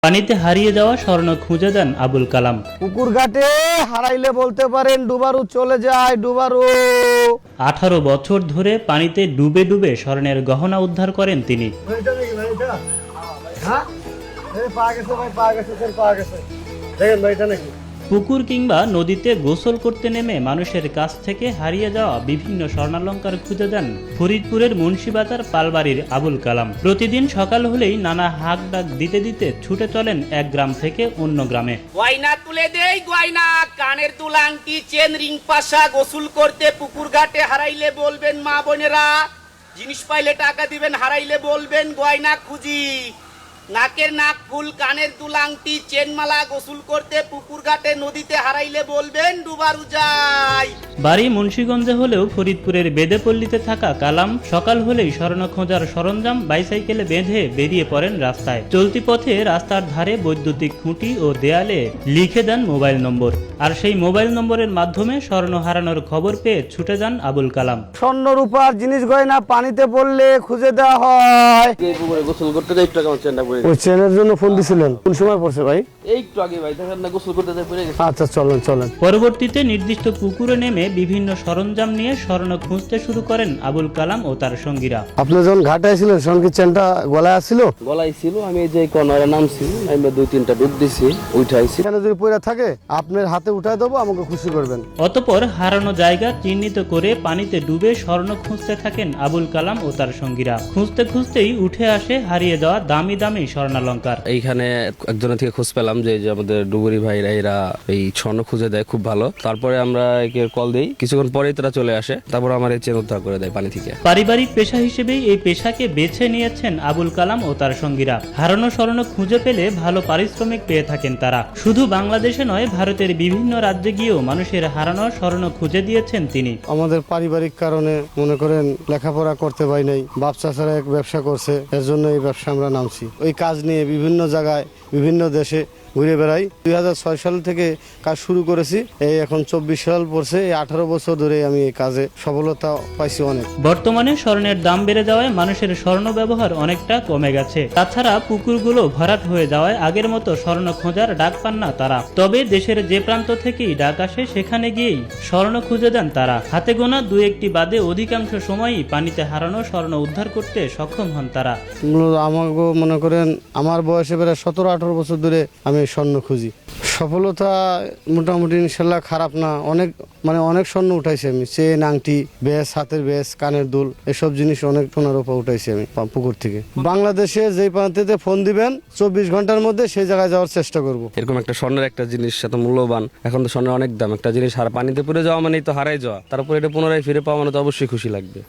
পানিতে হারিয়ে যাওয়া স্বর্ণ খুঁজে দেন আবুল কালাম। পুকুর ঘাটে হারাইলে বলতে পারেন ডুবারু চলে যায় ডুবারু। 18 বছর ধরে পানিতে ডুবে ডুবে স্বর্ণের গহনা উদ্ধার করেন তিনি। পুকুর কিংবা নদীতে গোসল করতে নেমে মানুষের কাছ থেকে হারিয়ে যাওয়া বিভিন্ন স্বর্ণালংকার খুঁজে দেন ফরিদপুরের মুন্সিবাজার পালবাড়ির আবুল কালাম। প্রতিদিন সকাল হলেই নানা হাঁক ডাক দিতে দিতে ছুটে চলেন এক গ্রাম থেকে অন্য গ্রামে। গয়না তুলে দেই গয়না, কানের দুল আংটি চেন রিং পাশা, গোসল করতে পুকুর ঘাটে হারাইলে বলবেন মা বোনেরা, জিনিস পাইলে টাকা দিবেন হারাইলে বলবেন গয়না খুঁজি। নাকের নাক ফুল, কানের দুল আংটি চেন মালা, গোসল করতে পুকুর ঘাটে নদীতে হারাইলে বলবেন ডুবারু যাই। বাড়ি মুন্সিগঞ্জে হলেও ফরিদপুরের বেদেপল্লীতে থাকা কালাম সকাল হলেই স্বর্ণ খোঁজার সরঞ্জাম বাইসাইকেলে বেঁধে বেরিয়ে পড়েন রাস্তায়। চলতি পথে রাস্তার ধারে বৈদ্যুতিক খুঁটি ও দেয়ালে লিখে দেন মোবাইল নম্বর, আর সেই মোবাইল নম্বরের মাধ্যমে স্বর্ণ হারানোর খবর পেয়ে ছুটে যান আবুল কালাম। স্বর্ণ রূপার জিনিস গয়না পানিতে পড়লে খুঁজে দেওয়া হয়। গোসল করতে যাই একটু কেমন চেনটা পড়ে ওই চেনের জন্য ফোন দিছিলেন? কোন সময় পড়ছে ভাই? এই একটু আগে ভাই দেখেন না গোসল করতে যাই পড়ে গেছে। আচ্ছা চলেন চলেন। পরবর্তীতে নির্দিষ্ট পুকুরে নেমে বিভিন্ন সরঞ্জাম নিয়ে স্বর্ণ খুঁজতে শুরু করেন আবুল কালাম ও তার সঙ্গীরা। আপনি যখন ঘাটে ছিলেন তখন কি চেনটা গলায় আসছিল? গলায় ছিল, আমি এই যে কর্নারে নামছি, আমি 2-3টা ডুব দিছি, উঠাইছি। এখানে যদি পড়ে থাকে আপনার হাতে উঠায় দেবো, আমাকে খুশি করবেন। অতঃপর হারানো জায়গা চিহ্নিত করে পানিতে ডুবে স্বর্ণ খুঁজতে থাকেন আবুল কালাম ও তার সঙ্গীরা। খুঁজতে খুঁজতেই উঠে আসে হারিয়ে যাওয়া দামি দামি স্বর্ণালংকার। এইখানে একজনের থেকে খোঁজ পেলাম যে আমাদের ডুবুরি ভাইরা এরা এই স্বর্ণ খুঁজে দেয়, খুব ভালো। তারপরে আমরা একে কল দেই, কিছুক্ষণ পরেই তারা চলে আসে, তারপর আমার এই চেন উদ্ধার করে দেয় পানি থেকে। পারিবারিক পেশা হিসেবেই এই পেশাকে বেছে নিয়েছেন আবুল কালাম ও তার সঙ্গীরা। হারানো স্বর্ণ খুঁজে পেলে ভালো পারিশ্রমিক পেয়ে থাকেন তারা। শুধু বাংলাদেশে নয়, ভারতের বিভিন্ন রাজ্যে গিয়েও মানুষের হারানো স্বর্ণ খুঁজে দিয়েছেন তিনি। আমাদের পারিবারিক কারণে মনে করেন লেখাপড়া করতে পারি নাই, বাপ চাচারা এক ব্যবসা করছে, এর জন্য এই ব্যবসা আমরা নামছি। ওই কাজ নিয়ে বিভিন্ন জায়গায় বিভিন্ন দেশে ঘুরে বেড়াই। 2006 সাল থেকে কাজ শুরু করেছি, এই এখন 24 সাল পড়ছে। এই 18 বছর ধরে আমি এই কাজে সফলতা পাইছি অনেক। বর্তমানে স্বর্ণের দাম বেড়ে যাওয়ায় মানুষের স্বর্ণ ব্যবহার অনেকটা কমে গেছে। তাছাড়া পুকুরগুলো ভরাট হয়ে যাওয়ায় আগের মতো স্বর্ণ খোঁজার ডাক পান না তারা। তবে দেশের যে প্রান্ত থেকেই ডাক আসে সেখানে গিয়েই স্বর্ণ খুঁজে দেন তারা। হাতে গোনা 2-1টি বাদে অধিকাংশ সময়ই পানিতে হারানো স্বর্ণ উদ্ধার করতে সক্ষম হন তারা। আমাকে মনে করেন আমার বয়সে প্রায় 17-18 বছর ধরে আমি স্বর্ণ খুঁজি। সফলতা মোটামুটি ইনশাল্লাহ খারাপ না, অনেক স্বর্ণ উঠাইছি আমি। চেন, আংটি, বেশ, হাতের বেশ, কানের দুল, এসব জিনিস অনেক সোনার উপর উঠাইছি আমি পুকুর থেকে। বাংলাদেশে যেই প্রান্তে ফোন দিবেন 24 ঘন্টার মধ্যে সেই জায়গায় যাওয়ার চেষ্টা করব। এরকম একটা স্বর্ণের একটা জিনিস এত মূল্যবান, এখন তো স্বর্ণের অনেক দাম। একটা জিনিস পানিতে পড়ে যাওয়া মানেই তো হারাই যাওয়া, তারপর এটা পুনরায় ফিরে পাওয়া মানে তো অবশ্যই খুশি লাগবে।